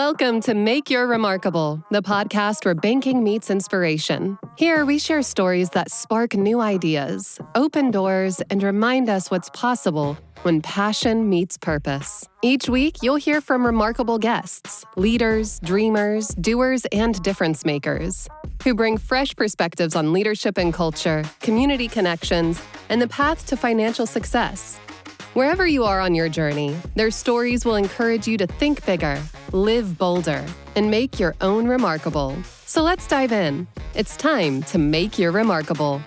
Welcome to Make Your Remarkable, the podcast where banking meets inspiration. Here, we share stories that spark new ideas, open doors, and remind us what's possible when passion meets purpose. Each week, you'll hear from remarkable guests, leaders, dreamers, doers, and difference makers, who bring fresh perspectives on leadership and culture, community connections, and the path to financial success. Wherever you are on your journey, their stories will encourage you to think bigger, live bolder, and make your own remarkable. So let's dive in. It's time to make your remarkable.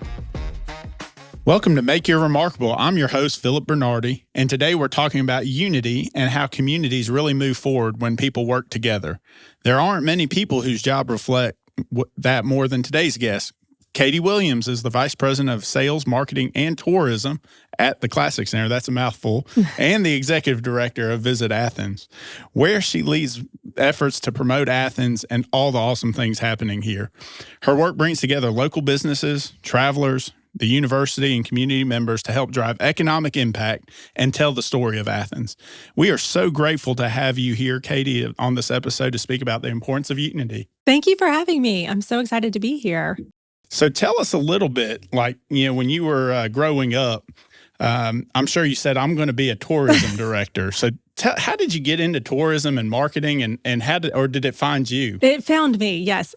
Welcome to Make Your Remarkable. I'm your host, Philip Bernardi, and today we're talking about unity and how communities really move forward when people work together. There aren't many people whose job reflect that more than today's guest. Katie Williams is the Vice President of Sales, Marketing, and Tourism at the Classic Center. That's a mouthful. And the Executive Director of Visit Athens, where she leads efforts to promote Athens and all the awesome things happening here. Her work brings together local businesses, travelers, the university, and community members to help drive economic impact and tell the story of Athens. We are so grateful to have you here, Katie, on this episode to speak about the importance of unity. Thank you for having me. I'm so excited to be here. So tell us a little bit, when you were growing up, I'm sure you said, I'm going to be a tourism director. So how did you get into tourism and marketing, and did it find you? It found me, yes.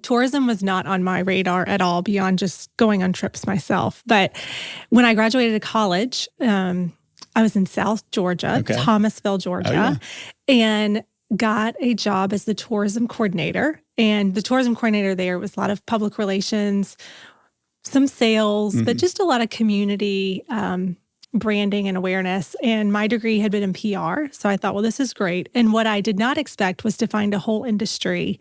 Tourism was not on my radar at all beyond just going on trips myself. But when I graduated college, I was in South Georgia, Thomasville, Georgia, and got a job as the tourism coordinator. And the tourism coordinator there was a lot of public relations, some sales, but just a lot of community branding and awareness. And my degree had been in PR. So I thought, well, this is great. And what I did not expect was to find a whole industry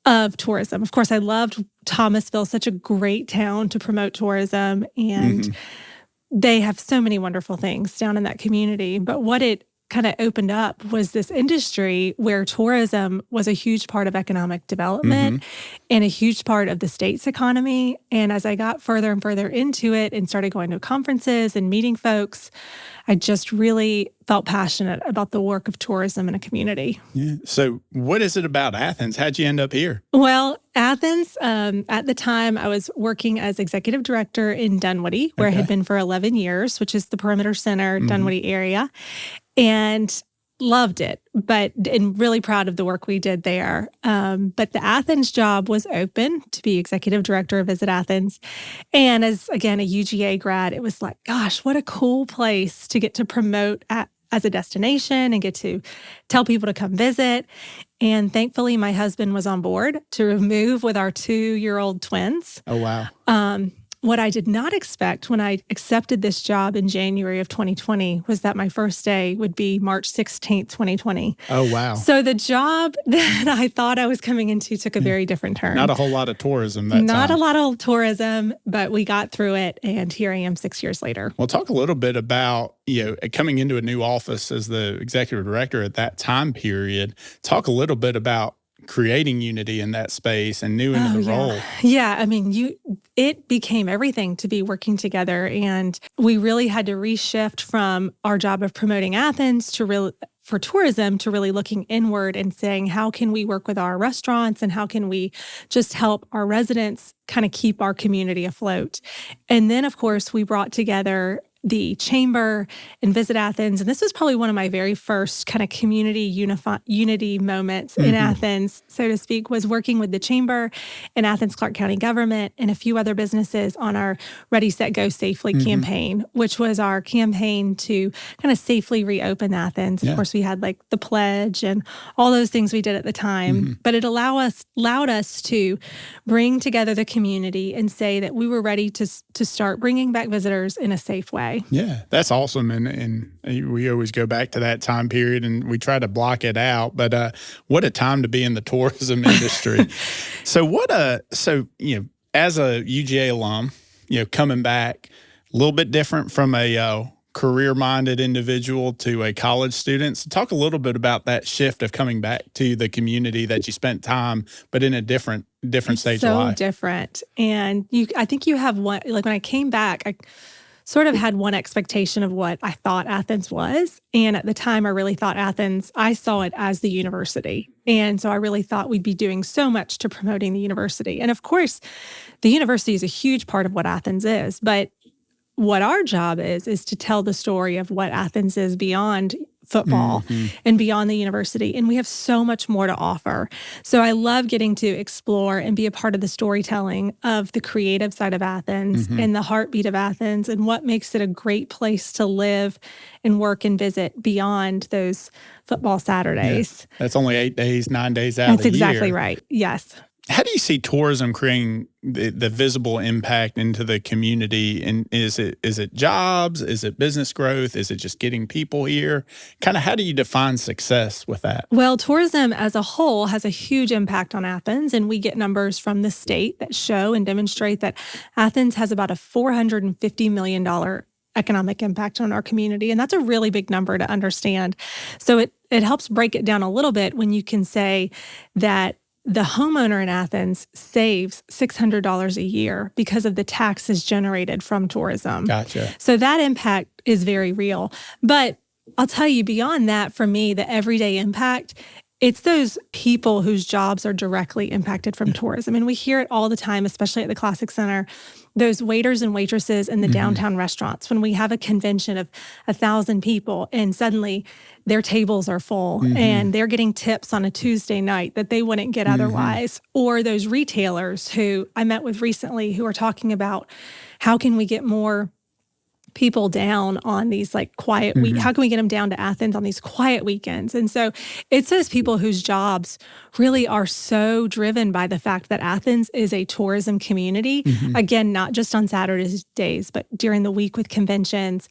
of tourism. Of course, I loved Thomasville, such a great town to promote tourism. And they have so many wonderful things down in that community. But what it kind of opened up was this industry where tourism was a huge part of economic development and a huge part of the state's economy. And as I got further and further into it and started going to conferences and meeting folks, I just really felt passionate about the work of tourism in a community. Yeah. So what is it about Athens? How'd you end up here? Well, Athens, at the time, I was working as executive director in Dunwoody, where I had been for 11 years, which is the Perimeter Center, Dunwoody area, and loved it, and really proud of the work we did there. But the Athens job was open to be executive director of Visit Athens. And as, again, a UGA grad, it was like, gosh, what a cool place to get to promote as a destination and get to tell people to come visit. And thankfully, my husband was on board to move with our 2-year-old twins. Oh, wow. What I did not expect when I accepted this job in January of 2020 was that my first day would be March 16th, 2020. Oh, wow. So the job that I thought I was coming into took a very different turn. Not a whole lot of tourism that time. Not a lot of tourism, but we got through it, and here I am 6 years later. Well, talk a little bit about, coming into a new office as the executive director at that time period. Talk a little bit about creating unity in that space and new into the role. Yeah, it became everything to be working together, and we really had to reshift from our job of promoting Athens for tourism to really looking inward and saying, how can we work with our restaurants and how can we just help our residents kind of keep our community afloat? And then, of course, we brought together the Chamber and Visit Athens. And this was probably one of my very first kind of community unity moments in Athens, so to speak, was working with the Chamber and Athens Clarke County government and a few other businesses on our Ready, Set, Go Safely campaign, which was our campaign to kind of safely reopen Athens. Of course, we had like the pledge and all those things we did at the time, but it allowed us to bring together the community and say that we were ready to start bringing back visitors in a safe way. Yeah, that's awesome. And we always go back to that time period and we try to block it out. But what a time to be in the tourism industry. So as a UGA alum, coming back, a little bit different from a career-minded individual to a college student. So talk a little bit about that shift of coming back to the community that you spent time, but in a different stage of life. So different. And I think you have one, like when I came back, sort of had one expectation of what I thought Athens was. And at the time, I really thought I saw it as the university. And so I really thought we'd be doing so much to promoting the university. And of course, the university is a huge part of what Athens is. But what our job is to tell the story of what Athens is beyond football and beyond the university. And we have so much more to offer. So I love getting to explore and be a part of the storytelling of the creative side of Athens and the heartbeat of Athens and what makes it a great place to live and work and visit beyond those football Saturdays. Yeah. That's only 8 days, 9 days out of the year. That's exactly right. Yes. How do you see tourism creating the visible impact into the community? And is it jobs? Is it business growth? Is it just getting people here? Kind of how do you define success with that? Well, tourism as a whole has a huge impact on Athens, and we get numbers from the state that show and demonstrate that Athens has about a $450 million economic impact on our community. And that's a really big number to understand. So it helps break it down a little bit when you can say that the homeowner in Athens saves $600 a year because of the taxes generated from tourism. Gotcha. So that impact is very real. But I'll tell you, beyond that, for me, the everyday impact, it's those people whose jobs are directly impacted from tourism. And we hear it all the time, especially at the Classic Center, those waiters and waitresses in the downtown restaurants, when we have a convention of 1,000 people and suddenly their tables are full and they're getting tips on a Tuesday night that they wouldn't get otherwise. Or those retailers who I met with recently who are talking about how can we get more people down on these like quiet week. How can we get them down to Athens on these quiet weekends? And so it's those people whose jobs really are so driven by the fact that Athens is a tourism community. Again, not just on Saturdays, but during the week with conventions,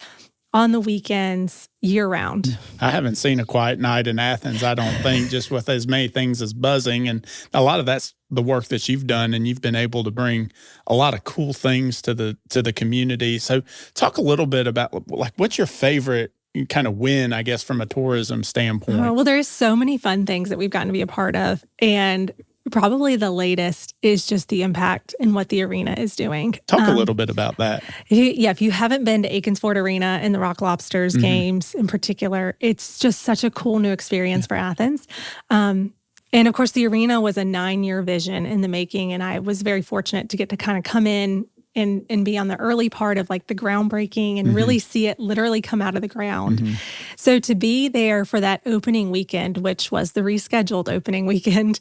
on the weekends, year round. I haven't seen a quiet night in Athens, I don't think, just with as many things as buzzing. And a lot of that's the work that you've done, and you've been able to bring a lot of cool things to the community. So talk a little bit about, like, what's your favorite kind of win, I guess, from a tourism standpoint? Well, there's so many fun things that we've gotten to be a part of. And probably the latest is just the impact and what the arena is doing. Talk a little bit about that. If you haven't been to Aikens Ford Arena and the Rock Lobsters games in particular, it's just such a cool new experience for Athens. And of course, the arena was a 9-year vision in the making. And I was very fortunate to get to kind of come in and be on the early part of like the groundbreaking and really see it literally come out of the ground. So to be there for that opening weekend, which was the rescheduled opening weekend,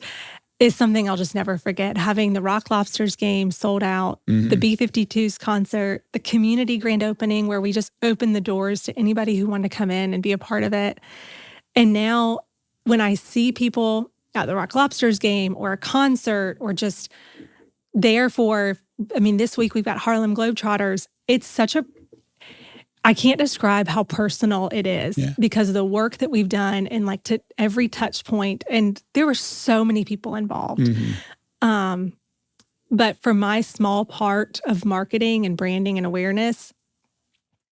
is something I'll just never forget. Having the Rock Lobsters game sold out, the B-52s concert, the community grand opening where we just opened the doors to anybody who wanted to come in and be a part of it. And now when I see people at the Rock Lobsters game or a concert or just there for, this week we've got Harlem Globetrotters. It's such I can't describe how personal it is because of the work that we've done and like to every touch point. And there were so many people involved. But for my small part of marketing and branding and awareness,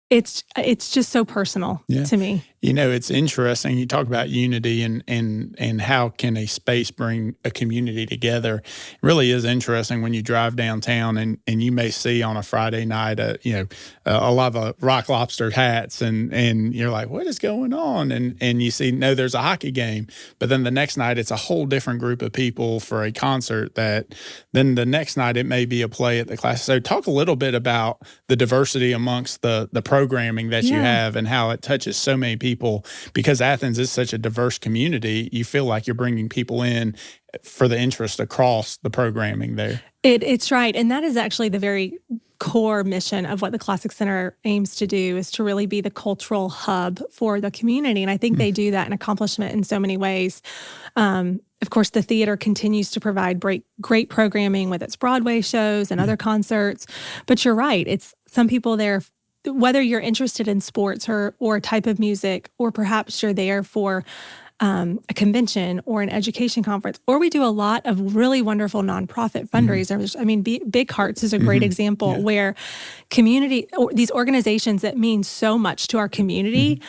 it's just so personal to me. You know, it's interesting. You talk about unity and how can a space bring a community together. It really is interesting when you drive downtown and you may see on a Friday night, a lot of Rock Lobster hats and you're like, what is going on? And you see, no, there's a hockey game. But then the next night, it's a whole different group of people for a concert that then the next night it may be a play at the class. So talk a little bit about the diversity amongst the programming that you have and how it touches so many people. Because Athens is such a diverse community, you feel like you're bringing people in for the interest across the programming there. It's right. And that is actually the very core mission of what the Classic Center aims to do, is to really be the cultural hub for the community. And I think they do that and accomplish it in so many ways. Of course, the theater continues to provide great programming with its Broadway shows and other concerts. But you're right. It's some people there, whether you're interested in sports or a type of music, or perhaps you're there for a convention or an education conference, or we do a lot of really wonderful nonprofit fundraisers. Big Hearts is a great example where these organizations that mean so much to our community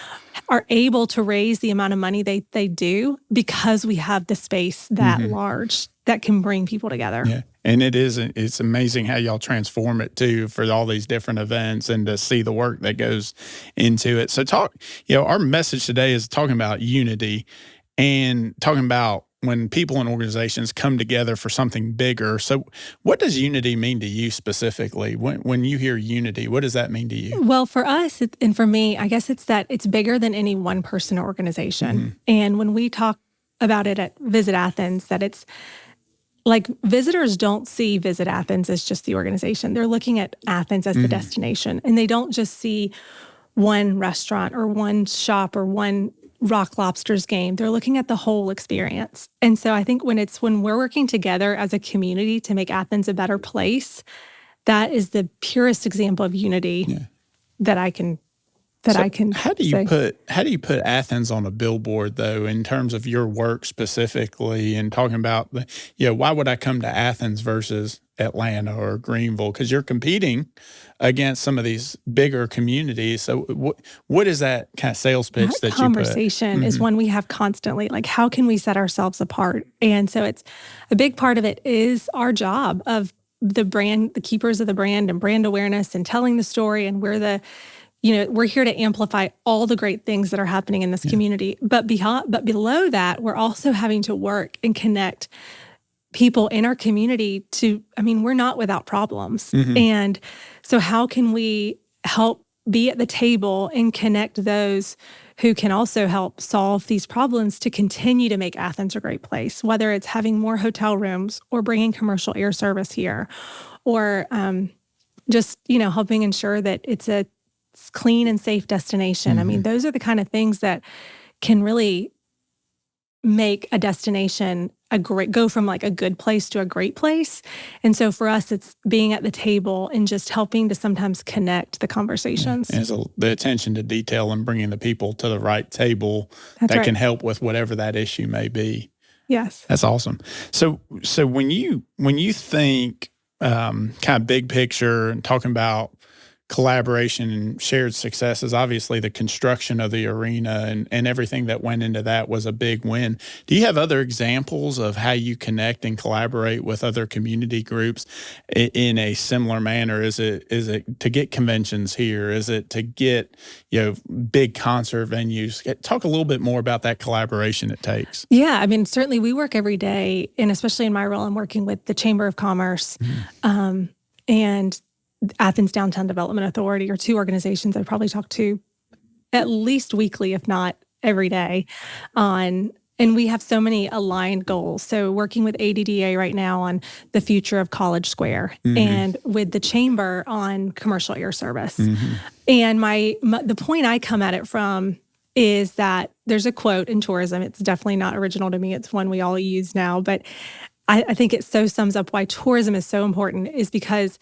are able to raise the amount of money they do because we have the space that large. that can bring people together. Yeah. And it's amazing how y'all transform it too for all these different events and to see the work that goes into it. So our message today is talking about unity and talking about when people and organizations come together for something bigger. So what does unity mean to you specifically? When you hear unity, what does that mean to you? Well, for us and for me, I guess it's that it's bigger than any one person or organization. Mm-hmm. And when we talk about it at Visit Athens, that it's like visitors don't see Visit Athens as just the organization. They're looking at Athens as the destination. And they don't just see one restaurant or one shop or one Rock Lobster's game. They're looking at the whole experience. And so I think when we're working together as a community to make Athens a better place, that is the purest example of unity that I can How do you put Athens on a billboard though, in terms of your work specifically, and talking about why would I come to Athens versus Atlanta or Greenville? Because you're competing against some of these bigger communities. So what is that kind of sales pitch that you put? Conversation is one we have constantly. Like, how can we set ourselves apart? And so it's a big part of it is our job of the brand, the keepers of the brand and brand awareness and telling the story. And we're here to amplify all the great things that are happening in this community. But below that, we're also having to work and connect people in our community we're not without problems. Mm-hmm. And so how can we help be at the table and connect those who can also help solve these problems to continue to make Athens a great place, whether it's having more hotel rooms or bringing commercial air service here, or just helping ensure that it's a clean and safe destination. Mm-hmm. I mean, those are the kind of things that can really make a destination go from like a good place to a great place. And so for us, it's being at the table and just helping to sometimes connect the conversations. And it's the attention to detail and bringing the people to the right table can help with whatever that issue may be. Yes. That's awesome. So when you think kind of big picture and talking about collaboration and shared successes, obviously the construction of the arena and everything that went into that was a big win. Do you have other examples of how you connect and collaborate with other community groups in a similar manner? Is it to get conventions here? Is it to get big concert venues? Talk a little bit more about that collaboration it takes. Yeah, I mean, certainly we work every day, and especially in my role, I'm working with the Chamber of Commerce and Athens Downtown Development Authority are two organizations I probably talk to at least weekly, if not every day and we have so many aligned goals. So working with ADDA right now on the future of College Square and with the Chamber on commercial air service. Mm-hmm. And the point I come at it from is that there's a quote in tourism. It's definitely not original to me. It's one we all use now, but I think it so sums up why tourism is so important is because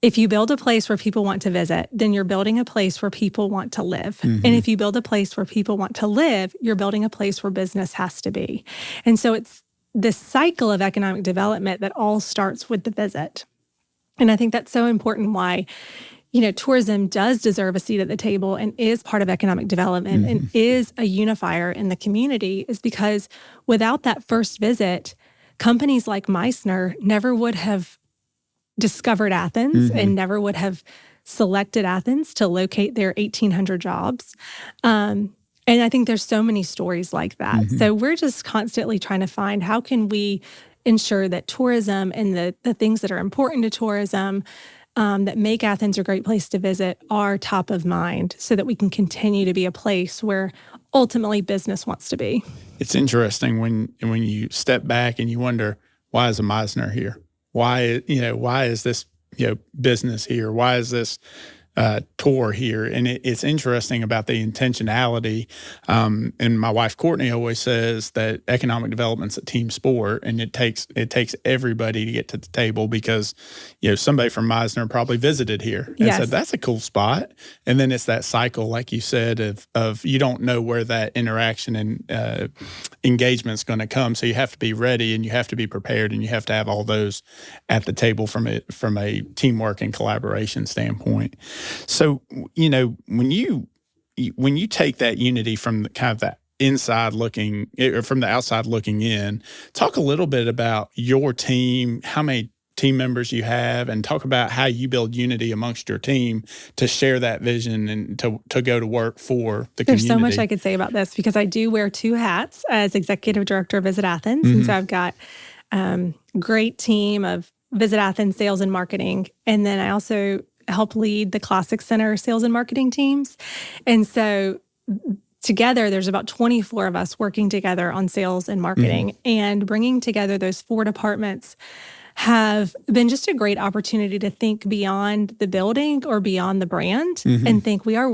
if you build a place where people want to visit, then you're building a place where people want to live. Mm-hmm. And if you build a place where people want to live, you're building a place where business has to be. And so it's this cycle of economic development that all starts with the visit. And I think that's so important why, tourism does deserve a seat at the table and is part of economic development and is a unifier in the community is because without that first visit, companies like Meissner never would have discovered Athens and never would have selected Athens to locate their 1,800 jobs. And I think there's so many stories like that. Mm-hmm. So we're just constantly trying to find how can we ensure that tourism and the things that are important to tourism that make Athens a great place to visit are top of mind so that we can continue to be a place where ultimately business wants to be. It's interesting when you step back and you wonder, why is a Meissner here? Why is this, business here? Why is this tour here? And it's interesting about the intentionality. And my wife, Courtney, always says that economic development's a team sport and it takes everybody to get to the table because, somebody from Meissner probably visited here and said, that's a cool spot. And then it's that cycle, like you said, of you don't know where that interaction and engagement's going to come. So you have to be ready and you have to be prepared and you have to have all those at the table from a teamwork and collaboration standpoint. So, when you take that unity from the kind of from the outside looking in, talk a little bit about your team, how many team members you have, and talk about how you build unity amongst your team to share that vision and to go to work for the community. There's so much I could say about this because I do wear 2 hats as executive director of Visit Athens. And so I've got great team of Visit Athens sales and marketing. And then I also help lead the Classic Center sales and marketing teams. And so together, there's about 24 of us working together on sales and marketing, and bringing together those 4 departments have been just a great opportunity to think beyond the building or beyond the brand and think we are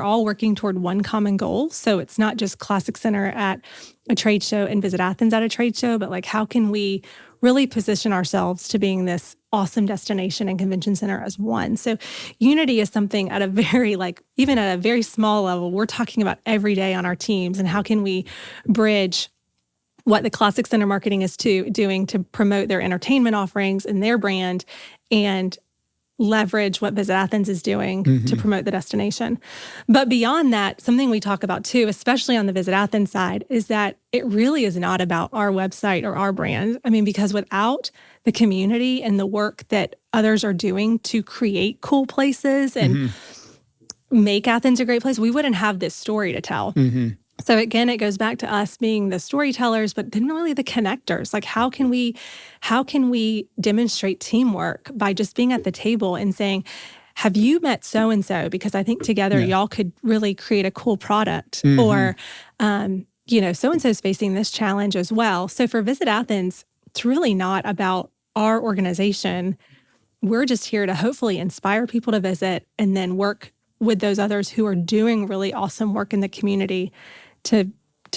all working toward one common goal. So it's not just Classic Center at a trade show and Visit Athens at a trade show, but like, how can we really position ourselves to being this awesome destination and convention center as one? So unity is something at a very, even at a very small level, we're talking about every day on our teams, and how can we bridge what the Classic Center marketing is doing to promote their entertainment offerings and their brand, and leverage what Visit Athens is doing to promote the destination. But beyond that, something we talk about too, especially on the Visit Athens side, is that it really is not about our website or our brand. I mean, because without the community and the work that others are doing to create cool places and make Athens a great place, we wouldn't have this story to tell. So again, it goes back to us being the storytellers, but then really the connectors. Like, how can we demonstrate teamwork by just being at the table and saying, have you met so-and-so? Because I think together y'all could really create a cool product. Or, so-and-so is facing this challenge as well. So for Visit Athens, it's really not about our organization. We're just here to hopefully inspire people to visit and then work with those others who are doing really awesome work in the community to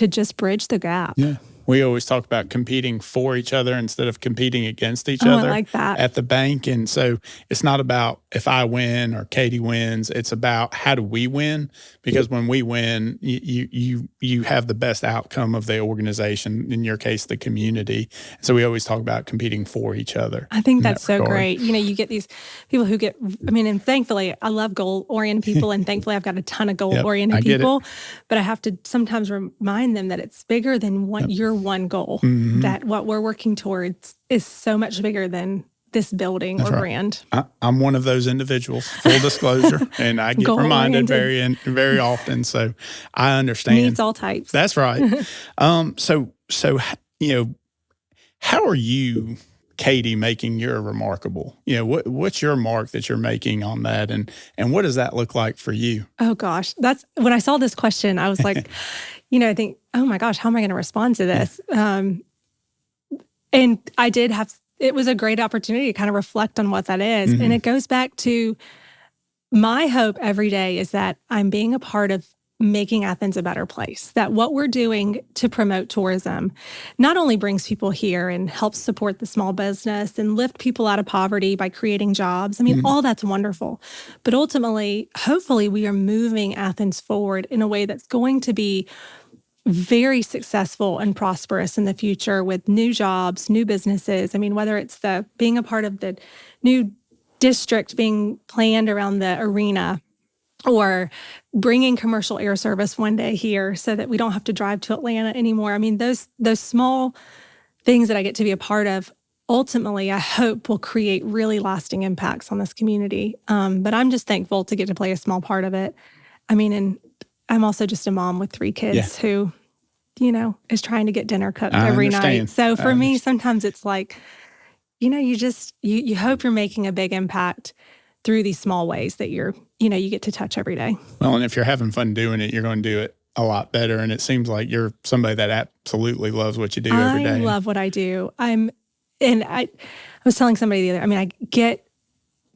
just bridge the gap. Yeah. We always talk about competing for each other instead of competing against each other I like that. at the bank. And so it's not about if I win or Katie wins. It's about how do we win? Because when we win, you have the best outcome of the organization, in your case, the community. So we always talk about competing for each other. I think that's so great. You get these people who and thankfully, I love goal-oriented people, and thankfully I've got a ton of goal-oriented people. But I have to sometimes remind them that it's bigger than your one goal, that what we're working towards is so much bigger than this building or brand. I'm one of those individuals, full disclosure, and I get reminded very often. So I understand. Needs all types. That's right. So how are you, Katie, making your remarkable? What's your mark that you're making on that, and what does that look like for you? Oh gosh, that's when I saw this question, I was like, I think, oh my gosh, how am I going to respond to this? And it was a great opportunity to kind of reflect on what that is. And it goes back to my hope every day is that I'm being a part of making Athens a better place, that what we're doing to promote tourism not only brings people here and helps support the small business and lift people out of poverty by creating jobs. I mean, all that's wonderful. But ultimately, hopefully, we are moving Athens forward in a way that's going to be very successful and prosperous in the future with new jobs, new businesses. I mean, whether it's being a part of the new district being planned around the arena, or bringing commercial air service one day here so that we don't have to drive to Atlanta anymore. I mean, those small things that I get to be a part of, ultimately, I hope will create really lasting impacts on this community. But I'm just thankful to get to play a small part of it. I mean, and I'm also just a mom with 3 kids who, is trying to get dinner cooked every night. So for me, sometimes it's like, you hope you're making a big impact through these small ways that you get to touch every day. Well, and if you're having fun doing it, you're going to do it a lot better. And it seems like you're somebody that absolutely loves what you do every day. I love what I do. I was telling somebody the other, I get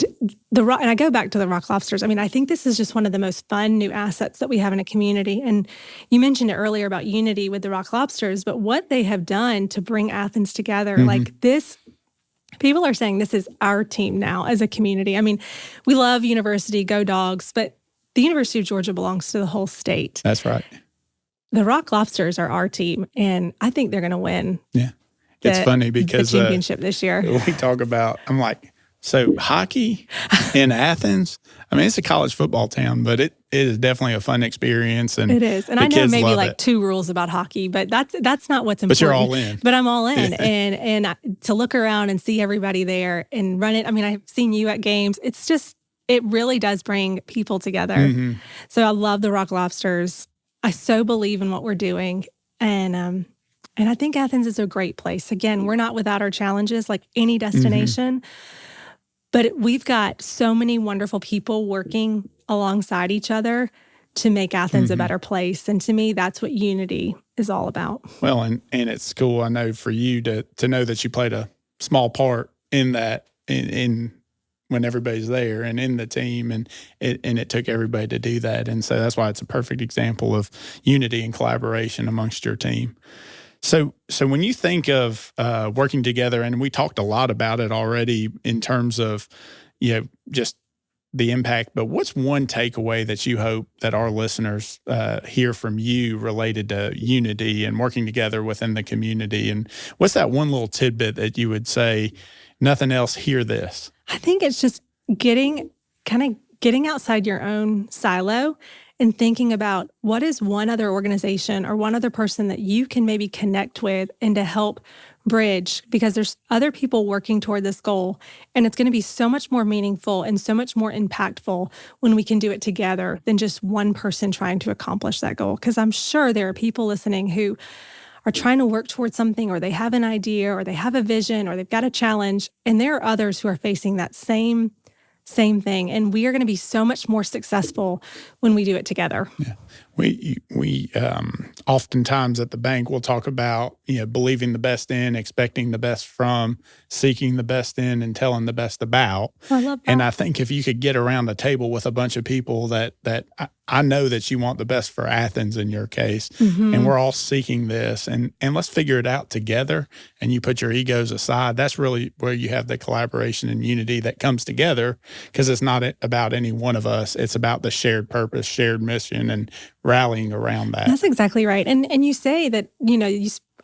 and I go back to the Rock Lobsters. I mean, I think this is just one of the most fun new assets that we have in a community. And you mentioned it earlier about unity with the Rock Lobsters, but what they have done to bring Athens together, like this, people are saying this is our team now as a community. I mean, we love university, go Dogs, but the University of Georgia belongs to the whole state. That's right. The Rock Lobsters are our team, and I think they're going to win. Yeah. It's funny because the championship this year. We talk about, I'm like, So hockey in Athens, I mean, it's a college football town, but it is definitely a fun experience. And it is. And I know maybe like 2 rules about hockey, but that's not what's important. But you're all in. But I'm all in. And to look around and see everybody there and run it. I mean, I've seen you at games. It's just, it really does bring people together. Mm-hmm. So I love the Rock Lobsters. I so believe in what we're doing. And I think Athens is a great place. Again, we're not without our challenges like any destination. Mm-hmm. But we've got so many wonderful people working alongside each other to make Athens mm-hmm. a better place. And to me, that's what unity is all about. Well, and it's cool, I know, for you to know that you played a small part in that, in when everybody's there and in the team, and it took everybody to do that. And so that's why it's a perfect example of unity and collaboration amongst your team. So when you think of working together, and we talked a lot about it already in terms of, just the impact, but what's one takeaway that you hope that our listeners hear from you related to unity and working together within the community? And what's that one little tidbit that you would say, nothing else, hear this? I think it's just getting outside your own silo and thinking about what is one other organization or one other person that you can maybe connect with and to help bridge, because there's other people working toward this goal. And it's going to be so much more meaningful and so much more impactful when we can do it together than just one person trying to accomplish that goal. Because I'm sure there are people listening who are trying to work towards something, or they have an idea, or they have a vision, or they've got a challenge. And there are others who are facing that same thing. And we are going to be so much more successful when we do it together. Yeah. We oftentimes at the bank, we'll talk about, believing the best in, expecting the best from, seeking the best in, and telling the best about. I love that. And I think if you could get around the table with a bunch of people that I know that you want the best for Athens in your case, mm-hmm. and we're all seeking this, and let's figure it out together, and you put your egos aside, that's really where you have the collaboration and unity that comes together, because it's not about any one of us. It's about the shared purpose, shared mission, and rallying around that. That's exactly right. And you say that,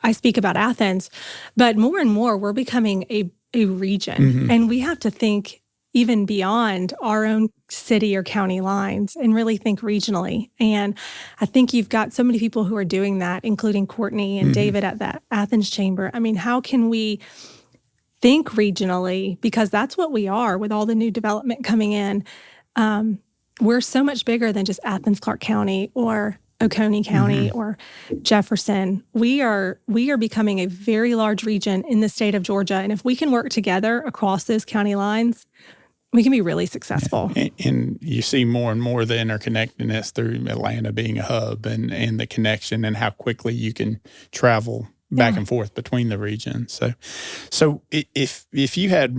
I speak about Athens, but more and more we're becoming a region, mm-hmm. and we have to think even beyond our own city or county lines and really think regionally. And I think you've got so many people who are doing that, including Courtney and mm-hmm. David at the Athens Chamber. I mean, how can we think regionally? Because that's what we are with all the new development coming in. We're so much bigger than just Athens, Clark County, or Oconee County, mm-hmm. or Jefferson. We are becoming a very large region in the state of Georgia. And if we can work together across those county lines, we can be really successful. And you see more and more the interconnectedness through Atlanta being a hub, and the connection, and how quickly you can travel back and forth between the regions. So if you had,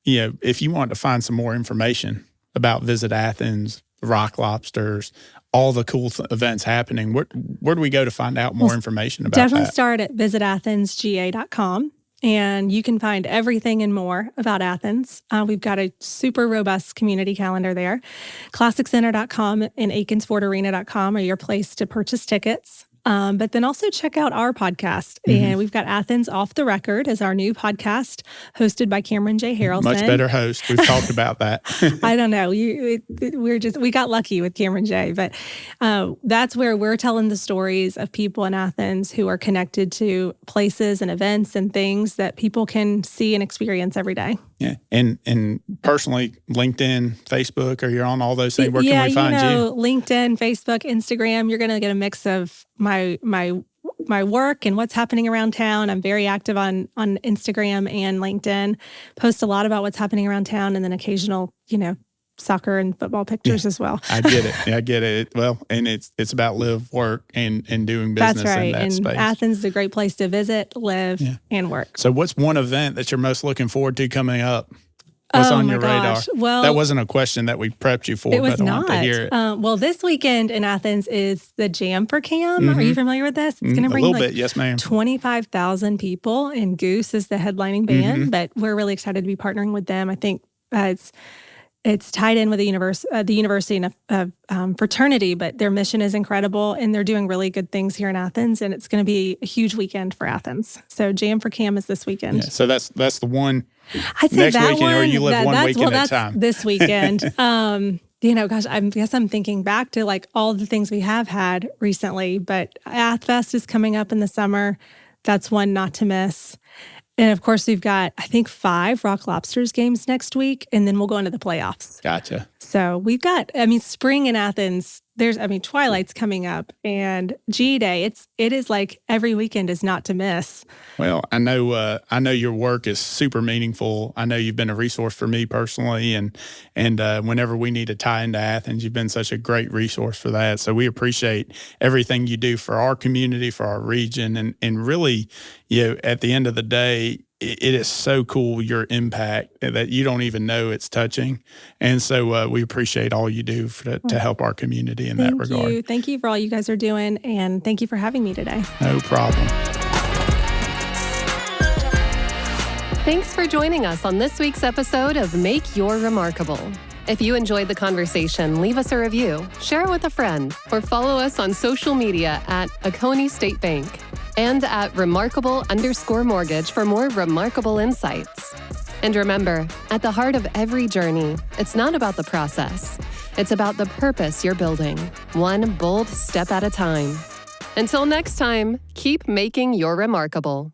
if you want to find some more information about Visit Athens, Rock Lobsters, all the cool events happening, where do we go to find out more information about definitely that? Start at visitathensga.com, and you can find everything and more about Athens. We've got a super robust community calendar there. ClassicCenter.com and AikenSportArena.com are your place to purchase tickets. But then also check out our podcast. Mm-hmm. And we've got Athens Off the Record as our new podcast, hosted by Cameron J. Harrelson. Much better host. We've talked about that. I don't know. We got lucky with Cameron J. But that's where we're telling the stories of people in Athens who are connected to places and events and things that people can see and experience every day. Yeah. And personally, LinkedIn, Facebook, or you're on all those things. Where can we find you? LinkedIn, Facebook, Instagram. You're going to get a mix of my work and what's happening around town. I'm very active on Instagram and LinkedIn. Post a lot about what's happening around town, and then occasional, soccer and football pictures as well. I get it. I get it. Well, and it's about live, work, and doing business. That's right. In that and space. Athens is a great place to visit, live, and work. So what's one event that you're most looking forward to coming up? What's on your radar? Well, that wasn't a question that we prepped you for, but I want to hear it. Well, this weekend in Athens is the Jam for Cam. Mm-hmm. Are you familiar with this? It's going to bring a little bit, yes, ma'am. 25,000 people, and Goose is the headlining band. Mm-hmm. But we're really excited to be partnering with them. I think it's tied in with the university and a fraternity, but their mission is incredible, and they're doing really good things here in Athens, and it's going to be a huge weekend for Athens. So Jam for Cam is this weekend. Yeah, so that's the one I'd say next that weekend, one, or you live one weekend at a time? This weekend. Gosh, I guess I'm thinking back to like all the things we have had recently, but Athfest is coming up in the summer. That's one not to miss. And of course, we've got, I think, 5 Rock Lobsters games next week, and then we'll go into the playoffs. Gotcha. So we've got, spring in Athens, Twilight's coming up, and G Day, it is like every weekend is not to miss. Well, I know your work is super meaningful. I know you've been a resource for me personally, and whenever we need to tie into Athens, you've been such a great resource for that. So we appreciate everything you do for our community, for our region, and really, at the end of the day, it is so cool, your impact, that you don't even know it's touching. And so we appreciate all you do to help our community in that regard. Thank you for all you guys are doing, and thank you for having me today. No problem. Thanks for joining us on this week's episode of Make Your Remarkable. If you enjoyed the conversation, leave us a review, share it with a friend, or follow us on social media at Oconee State Bank and at remarkable_mortgage for more remarkable insights. And remember, at the heart of every journey, it's not about the process. It's about the purpose you're building, one bold step at a time. Until next time, keep making your remarkable.